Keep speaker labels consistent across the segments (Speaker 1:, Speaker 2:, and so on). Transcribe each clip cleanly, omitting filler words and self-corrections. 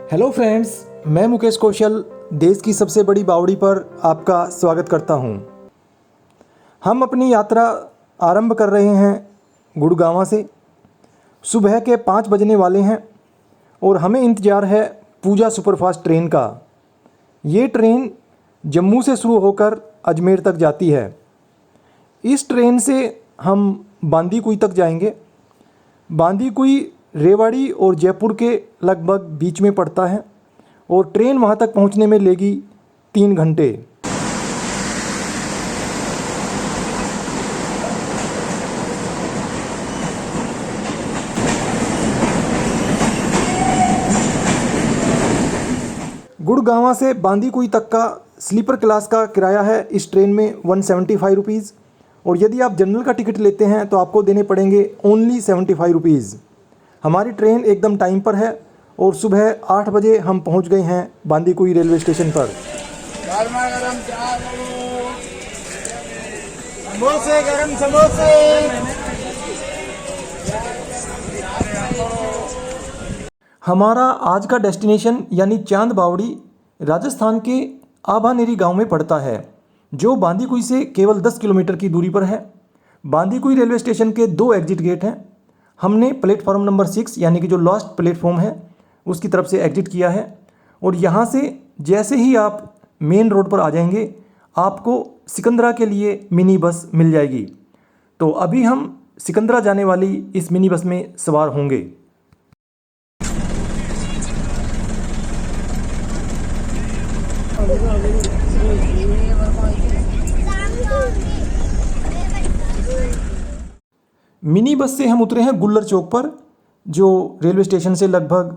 Speaker 1: Hello friends, मैं मुकेश कौशल देश की सबसे बड़ी बावड़ी पर आपका स्वागत करता हूं। हम अपनी यात्रा आरंभ कर रहे हैं गुड़गांव से। सुबह के 5 बजने वाले हैं और हमें इंतज़ार है पूजा सुपरफास्ट ट्रेन का। ये ट्रेन जम्मू से शुरू होकर अजमेर तक जाती है। इस ट्रेन से हम बांदीकुई तक जाएंगे। बांदीकुई रेवाड़ी और जयपुर के लगभग बीच में पड़ता है और ट्रेन वहाँ तक पहुँचने में लेगी 3 घंटे। गुड़गांव से बांदीकुई तक का स्लीपर क्लास का किराया है इस ट्रेन में 175 रुपीज़, और यदि आप जनरल का टिकट लेते हैं तो आपको देने पड़ेंगे ओनली 75 रुपीज़। हमारी ट्रेन एकदम टाइम पर है और सुबह 8 बजे हम पहुंच गए हैं बांदीकुई रेलवे स्टेशन पर।
Speaker 2: गरमा गरम चाय, समोसे गरम समोसे।
Speaker 1: हमारा आज का डेस्टिनेशन यानी चांद बावड़ी राजस्थान के आभानेरी गांव में पड़ता है, जो बांदीकुई से केवल 10 किलोमीटर की दूरी पर है। बांदीकुई रेलवे स्टेशन के 2 एग्जिट गेट हैं। हमने प्लेटफॉर्म नंबर 6 यानी कि जो लास्ट प्लेटफॉर्म है उसकी तरफ से एग्जिट किया है, और यहाँ से जैसे ही आप मेन रोड पर आ जाएंगे आपको सिकंदरा के लिए मिनी बस मिल जाएगी। तो अभी हम सिकंदरा जाने वाली इस मिनी बस में सवार होंगे। मिनी बस से हम उतरे हैं गुल्लर चौक पर, जो रेलवे स्टेशन से लगभग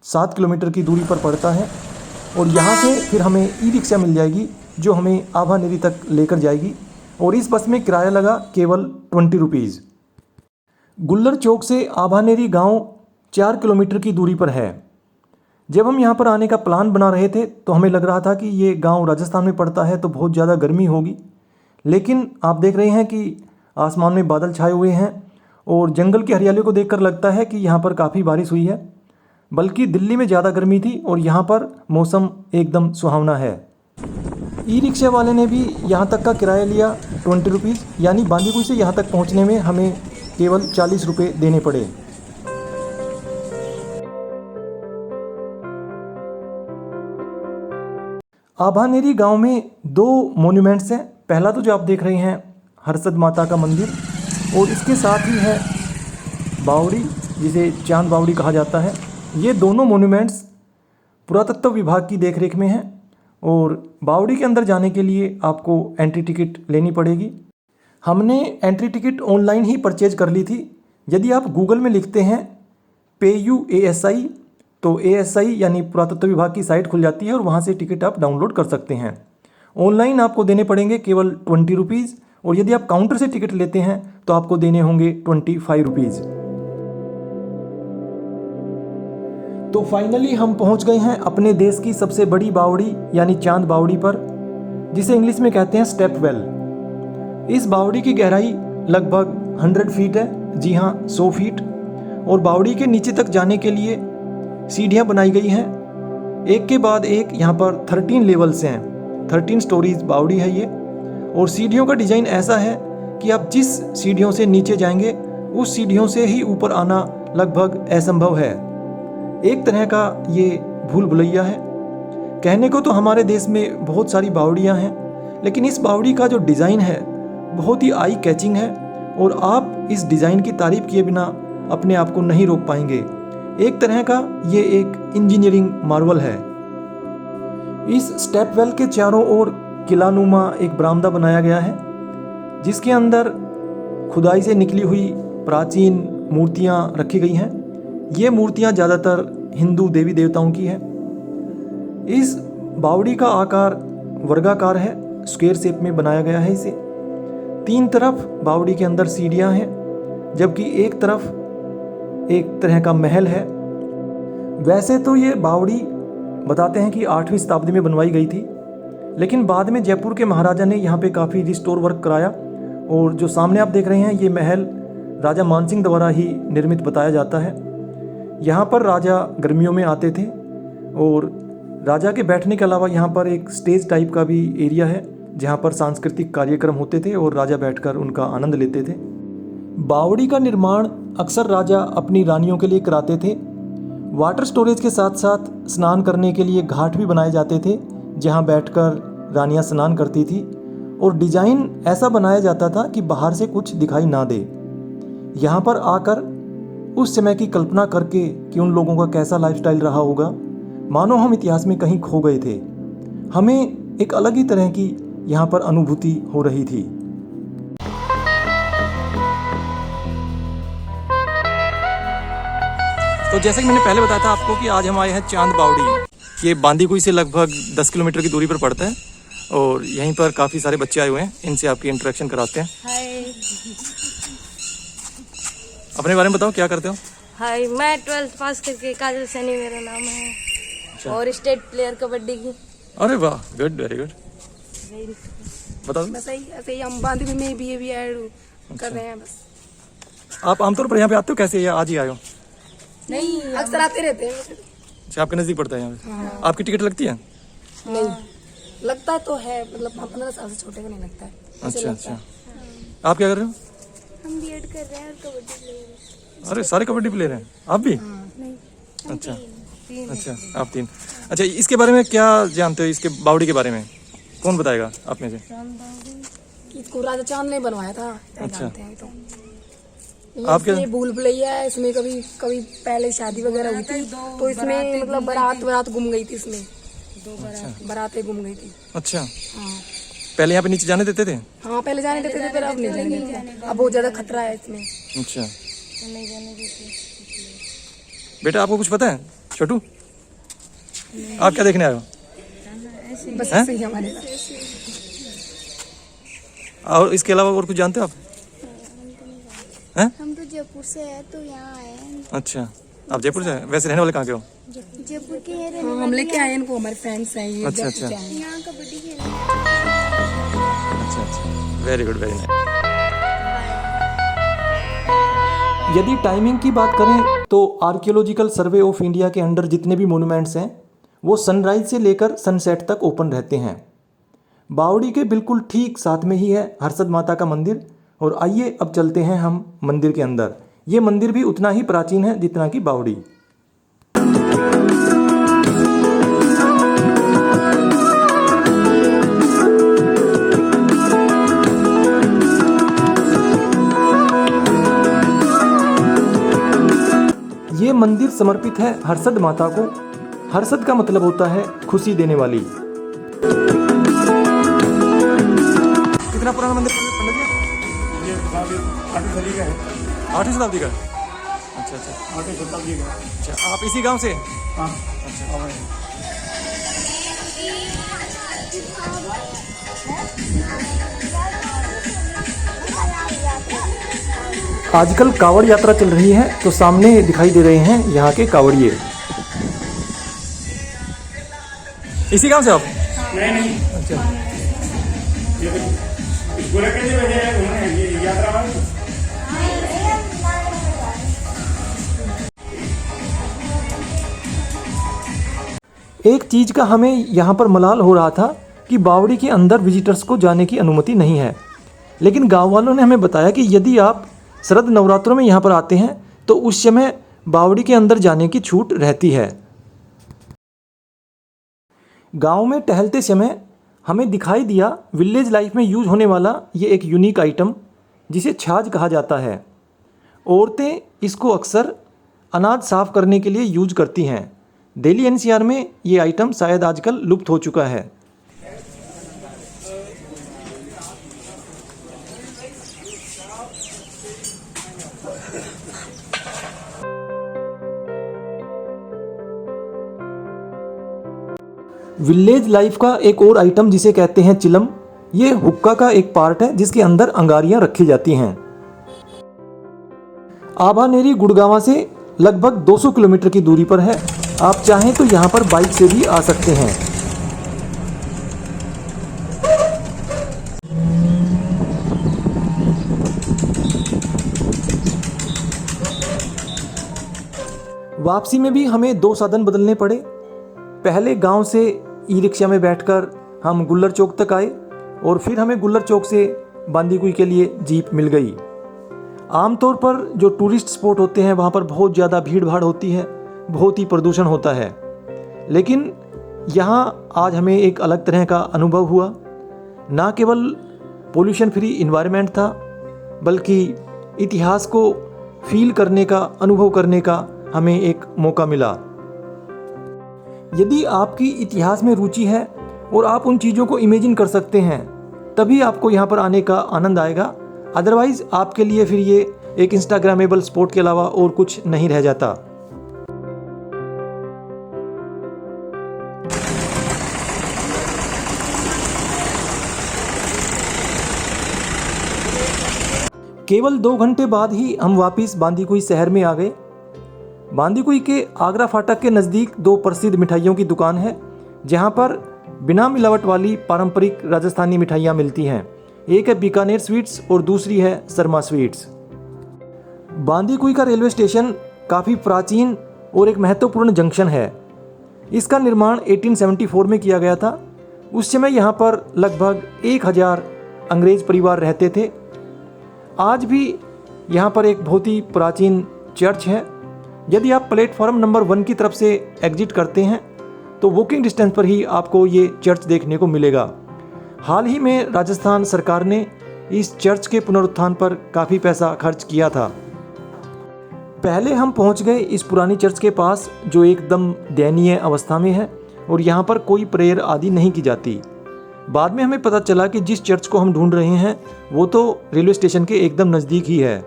Speaker 1: 7 किलोमीटर की दूरी पर पड़ता है, और यहाँ से फिर हमें ई रिक्शा मिल जाएगी जो हमें आभानेरी तक लेकर जाएगी, और इस बस में किराया लगा केवल 20 रुपीज़। गुल्लर चौक से आभानेरी गांव 4 किलोमीटर की दूरी पर है। जब हम यहाँ पर आने का प्लान बना रहे थे तो हमें लग रहा था कि ये गांव राजस्थान में पड़ता है तो बहुत ज़्यादा गर्मी होगी, लेकिन आप देख रहे हैं कि आसमान में बादल छाए हुए हैं और जंगल की हरियाली को देखकर लगता है कि यहाँ पर काफ़ी बारिश हुई है। बल्कि दिल्ली में ज़्यादा गर्मी थी और यहाँ पर मौसम एकदम सुहावना है। ई रिक्शा वाले ने भी यहाँ तक का किराया लिया 20 रुपीज़, यानी बांदीकुई से यहाँ तक पहुँचने में हमें केवल 40 रुपये देने पड़े। आभानेरी गांव में 2 मॉन्यूमेंट्स हैं। पहला तो जो आप देख रहे हैं हरसद माता का मंदिर, और इसके साथ ही है बावड़ी जिसे चांद बावड़ी कहा जाता है। ये दोनों मॉन्यूमेंट्स पुरातत्व विभाग की देखरेख में हैं, और बावड़ी के अंदर जाने के लिए आपको एंट्री टिकट लेनी पड़ेगी। हमने एंट्री टिकट ऑनलाइन ही परचेज कर ली थी। यदि आप गूगल में लिखते हैं PUASI तो ASI यानी पुरातत्व विभाग की साइट खुल जाती है और वहाँ से टिकट आप डाउनलोड कर सकते हैं। ऑनलाइन आपको देने पड़ेंगे केवल 20 रुपीज़, और यदि आप काउंटर से टिकट लेते हैं तो आपको देने होंगे 25 रुपीज़। तो फाइनली हम पहुंच गए हैं अपने देश की सबसे बड़ी बावड़ी यानी चांद बावड़ी पर, जिसे इंग्लिश में कहते हैं स्टेप वेल। इस बावड़ी की गहराई लगभग 100 फीट है, जी हाँ 100 फीट, और बावड़ी के नीचे तक जाने के लिए सीढ़ियाँ बनाई गई हैं, एक के बाद एक। यहाँ पर 13 लेवल्स हैं, 13 स्टोरीज बावड़ी है ये, और सीढ़ियों का डिज़ाइन ऐसा है कि आप जिस सीढ़ियों से नीचे जाएंगे उस सीढ़ियों से ही ऊपर आना लगभग असंभव है। एक तरह का ये भूल भुलैया है। कहने को तो हमारे देश में बहुत सारी बावड़ियाँ हैं, लेकिन इस बावड़ी का जो डिज़ाइन है बहुत ही आई कैचिंग है, और आप इस डिज़ाइन की तारीफ किए बिना अपने आप को नहीं रोक पाएंगे। एक तरह का ये एक इंजीनियरिंग मार्वल है। इस स्टेप वेल के चारों ओर किलानुमा एक बरामदा बनाया गया है, जिसके अंदर खुदाई से निकली हुई प्राचीन मूर्तियाँ रखी गई हैं। ये मूर्तियाँ ज़्यादातर हिंदू देवी देवताओं की हैं। इस बावड़ी का आकार वर्गाकार है, स्क्वायर शेप में बनाया गया है इसे। 3 तरफ बावड़ी के अंदर सीढ़ियाँ हैं, जबकि एक तरफ एक तरह का महल है। वैसे तो ये बावड़ी बताते हैं कि 8वीं शताब्दी में बनवाई गई थी, लेकिन बाद में जयपुर के महाराजा ने यहाँ पे काफ़ी रिस्टोर वर्क कराया, और जो सामने आप देख रहे हैं ये महल राजा मानसिंह द्वारा ही निर्मित बताया जाता है। यहाँ पर राजा गर्मियों में आते थे और राजा के बैठने के अलावा यहाँ पर एक स्टेज टाइप का भी एरिया है जहाँ पर सांस्कृतिक कार्यक्रम होते थे और राजा बैठकर उनका आनंद लेते थे। बावड़ी का निर्माण अक्सर राजा अपनी रानियों के लिए कराते थे। वाटर स्टोरेज के साथ साथ स्नान करने के लिए घाट भी बनाए जाते थे जहाँ बैठकर रानियाँ स्नान करती थी और डिज़ाइन ऐसा बनाया जाता था कि बाहर से कुछ दिखाई ना दे। यहाँ पर आकर उस समय की कल्पना करके कि उन लोगों का कैसा लाइफस्टाइल रहा होगा, मानो हम इतिहास में कहीं खो गए थे। हमें एक अलग ही तरह की यहाँ पर अनुभूति हो रही थी। तो जैसे कि मैंने पहले बताया था आपको कि आज हम आए हैं चांद बावड़ी। ये बांदीकुई से लगभग 10 किलोमीटर की दूरी पर पड़ता है और यहीं पर काफ़ी सारे बच्चे आए हुए हैं, इनसे आपकी इंटरेक्शन कराते हैं।
Speaker 3: हाय।
Speaker 1: अपने बारे में बताओ, क्या करते हो?
Speaker 3: हाय, मैं 12th पास करके काजल सैनी मेरा नाम है।
Speaker 1: अच्छा।
Speaker 3: और स्टेट प्लेयर कबड्डी की।
Speaker 1: अरे वाह, गुड, वेरी गुड। बताओ।
Speaker 4: बस ऐसे ही हम बांधवी में भी ऐड कर रहे हैं बस।
Speaker 1: आप आमतौर पर यहाँ पे आते हो कैसे, या आज ही आए हो?
Speaker 4: नहीं, अक्सर आते रहते हैं।
Speaker 1: अच्छा, आपके नज़दीक पड़ता है यहाँ पे?
Speaker 4: हाँ।
Speaker 1: आपकी टिकट लगती है?
Speaker 4: नहीं लगता तो है, मतलब 15 साल से छोटे को नहीं लगता है।
Speaker 1: अच्छा अच्छा। आप क्या कर रहे हो?
Speaker 5: हम बीएड कर रहे हैं और कबड्डी प्लेयर हैं।
Speaker 1: अरे सारे कबड्डी प्लेयर हैं आप भी?
Speaker 5: नहीं, हम
Speaker 1: अच्छा
Speaker 5: तीन।
Speaker 1: अच्छा, आप 3। अच्छा, इसके बारे में क्या जानते हो, इसके बावड़ी के बारे में कौन बताएगा आप में से?
Speaker 4: इसको राजा चांद ने बनवाया था।
Speaker 1: अच्छा।
Speaker 4: जानते हैं तो।
Speaker 1: आप क्या?
Speaker 4: इसमें भूल भुलैया है, इसमें कभी कभी पहले शादी वगैरह हुई थी तो इसमें मतलब बारात गुम गई थी। इसमें 2 बारातें गुम गई थी।
Speaker 1: अच्छा,
Speaker 4: हाँ
Speaker 1: पहले यहाँ पे नीचे जाने देते थे?
Speaker 4: हाँ, पहले जाने देते थे, पर अब नहीं जाने देते। अब बहुत ज्यादा खतरा है इसमें।
Speaker 1: अच्छा, बेटा आपको कुछ पता है? छोटू, आप क्या देखने आए हो?
Speaker 4: बस
Speaker 1: हैं?
Speaker 4: ऐसे ही हमारे
Speaker 1: और इसके अलावा और कुछ जानते हो आप? हैं?
Speaker 5: हम तो जयपुर से हैं तो यहाँ आए हैं।
Speaker 1: अच्छा, आप जयपुर से हैं? वैसे रहने वाले कहाँ के हो?
Speaker 5: जयपुर के हैं, रहने
Speaker 4: हाँ, हम
Speaker 5: वाले
Speaker 4: लेके आए इनको, हमारे फ्रेंड्स हैं ये।
Speaker 1: अच्छा,
Speaker 4: जयपुर
Speaker 1: अच्छा।
Speaker 4: के आए हैं।
Speaker 5: यहाँ कबड्डी खेलते हैं।
Speaker 1: अच्छा अच्छा, वेरी गुड, वेरी नाइस। यदि टाइमिंग की बात करें तो आर्कियोलॉजिकल सर्वे ऑफ इंडिया के अंडर जितने भी मोन्यूमेंट्स हैं वो सनराइज से लेकर सनसेट तक ओपन रहते हैं। बावड़ी के बिल्कुल ठीक साथ में ही है हर्षद माता का मंदिर। और आइए अब चलते हैं हम मंदिर के अंदर। ये मंदिर भी उतना ही प्राचीन है जितना कि बावड़ी। ये मंदिर समर्पित है हर्षद माता को। हर्षद का मतलब होता है खुशी देने वाली। कितना पुराना मंदिर पंडित जी?
Speaker 2: ये 8वीं सदी का है।
Speaker 1: 8वीं शताब्दी का? अच्छा अच्छा
Speaker 2: 8वीं शताब्दी का।
Speaker 1: अच्छा, आप इसी गांव से?
Speaker 2: हाँ
Speaker 1: अच्छा। आजकल कावड़ यात्रा चल रही है तो सामने दिखाई दे रहे हैं यहाँ के कावड़िए। इसी गांव से आप?
Speaker 2: नहीं
Speaker 1: अच्छा।
Speaker 2: ये तो गोरखपुर से भेजे हैं उन्होंने, ये यात्रा वाले।
Speaker 1: एक चीज़ का हमें यहाँ पर मलाल हो रहा था कि बावड़ी के अंदर विजिटर्स को जाने की अनुमति नहीं है, लेकिन गांव वालों ने हमें बताया कि यदि आप शरद नवरात्रों में यहाँ पर आते हैं तो उस समय बावड़ी के अंदर जाने की छूट रहती है। गांव में टहलते समय हमें दिखाई दिया विलेज लाइफ में यूज होने वाला ये एक यूनिक आइटम जिसे छाछ कहा जाता है। औरतें इसको अक्सर अनाज साफ करने के लिए यूज करती हैं। दिल्ली एनसीआर में ये आइटम शायद आजकल लुप्त हो चुका है। विलेज लाइफ का एक और आइटम जिसे कहते हैं चिलम, ये हुक्का का एक पार्ट है जिसके अंदर अंगारियां रखी जाती हैं। आभानेरी गुड़गांव से लगभग 200 किलोमीटर की दूरी पर है। आप चाहें तो यहाँ पर बाइक से भी आ सकते हैं। वापसी में भी हमें 2 साधन बदलने पड़े। पहले गांव से ई रिक्शा में बैठकर हम गुल्लर चौक तक आए और फिर हमें गुल्लर चौक से बांदीकुई के लिए जीप मिल गई। आमतौर पर जो टूरिस्ट स्पॉट होते हैं वहाँ पर बहुत ज़्यादा भीड़ भाड़ होती है, बहुत ही प्रदूषण होता है, लेकिन यहाँ आज हमें एक अलग तरह का अनुभव हुआ। ना केवल पोल्यूशन फ्री इन्वायरमेंट था, बल्कि इतिहास को फील करने का, अनुभव करने का हमें एक मौका मिला। यदि आपकी इतिहास में रुचि है और आप उन चीज़ों को इमेजिन कर सकते हैं, तभी आपको यहाँ पर आने का आनंद आएगा। अदरवाइज़ आपके लिए फिर ये एक इंस्टाग्रामेबल स्पॉट के अलावा और कुछ नहीं रह जाता। केवल 2 घंटे बाद ही हम वापस बांदीकुई शहर में आ गए। बांदीकुई के आगरा फाटक के नज़दीक 2 प्रसिद्ध मिठाइयों की दुकान है, जहां पर बिना मिलावट वाली पारंपरिक राजस्थानी मिठाइयाँ मिलती हैं। एक है बीकानेर स्वीट्स और दूसरी है शर्मा स्वीट्स। बांदीकुई का रेलवे स्टेशन काफ़ी प्राचीन और एक महत्वपूर्ण जंक्शन है। इसका निर्माण 1874 में किया गया था। उस समय यहाँ पर लगभग 1000 अंग्रेज परिवार रहते थे। आज भी यहाँ पर एक बहुत ही प्राचीन चर्च है। यदि आप प्लेटफॉर्म नंबर 1 की तरफ से एग्जिट करते हैं तो वॉकिंग डिस्टेंस पर ही आपको ये चर्च देखने को मिलेगा। हाल ही में राजस्थान सरकार ने इस चर्च के पुनरुत्थान पर काफ़ी पैसा खर्च किया था। पहले हम पहुंच गए इस पुरानी चर्च के पास, जो एकदम दयनीय अवस्था में है और यहाँ पर कोई प्रेयर आदि नहीं की जाती। बाद में हमें पता चला कि जिस चर्च को हम ढूंढ रहे हैं वो तो रेलवे स्टेशन के एकदम नज़दीक ही है,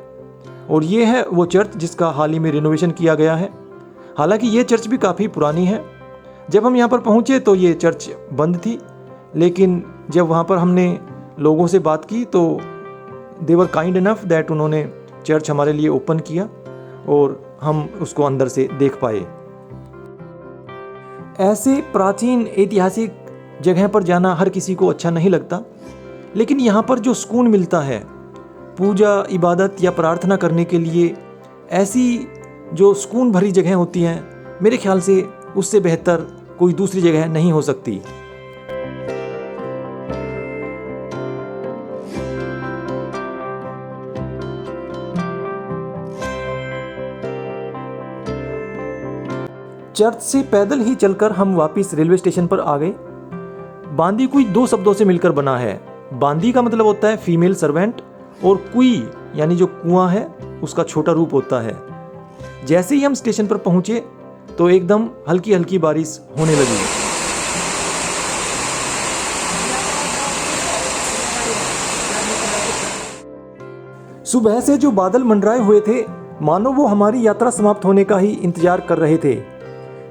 Speaker 1: और ये है वो चर्च जिसका हाल ही में रिनोवेशन किया गया है। हालांकि ये चर्च भी काफ़ी पुरानी है। जब हम यहाँ पर पहुँचे तो ये चर्च बंद थी, लेकिन जब वहाँ पर हमने लोगों से बात की तो दे वर काइंड इनफ दैट उन्होंने चर्च हमारे लिए ओपन किया और हम उसको अंदर से देख पाए। ऐसे प्राचीन ऐतिहासिक जगह पर जाना हर किसी को अच्छा नहीं लगता, लेकिन यहाँ पर जो सुकून मिलता है पूजा, इबादत या प्रार्थना करने के लिए, ऐसी जो सुकून भरी जगह होती हैं, मेरे ख्याल से उससे बेहतर कोई दूसरी जगह नहीं हो सकती। चर्च से पैदल ही चलकर हम वापस रेलवे स्टेशन पर आ गए। बांदीकुई 2 शब्दों से मिलकर बना है। बांदी का मतलब होता है फीमेल सर्वेंट, और कुई यानी जो कुआं है उसका छोटा रूप होता है। जैसे ही हम स्टेशन पर पहुंचे तो एकदम हल्की हल्की बारिश होने लगी। सुबह से जो बादल मंडराए हुए थे, मानो वो हमारी यात्रा समाप्त होने का ही इंतजार कर रहे थे।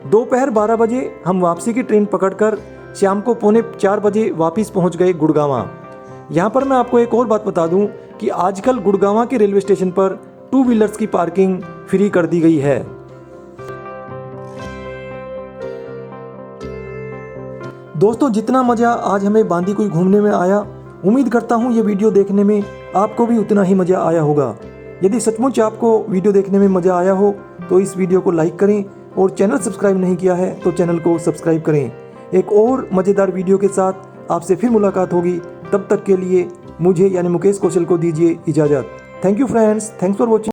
Speaker 1: दोपहर 12 बजे हम वापसी की ट्रेन पकड़कर शाम को 3:45 बजे वापस पहुंच गए गुड़गांव। यहाँ पर मैं आपको एक और बात बता दूं कि आजकल गुड़गांव के रेलवे स्टेशन पर 2 व्हीलर्स की पार्किंग फ्री कर दी गई है। दोस्तों, जितना मज़ा आज हमें बांदीकुई घूमने में आया, उम्मीद करता हूँ ये वीडियो देखने में आपको भी उतना ही मज़ा आया होगा। यदि सचमुच आपको वीडियो देखने में मज़ा आया हो तो इस वीडियो को लाइक करें, और चैनल सब्सक्राइब नहीं किया है तो चैनल को सब्सक्राइब करें। एक और मज़ेदार वीडियो के साथ आपसे फिर मुलाकात होगी। तब तक के लिए मुझे यानी मुकेश कौशल को दीजिए इजाज़त। Thank you friends, thanks for watching.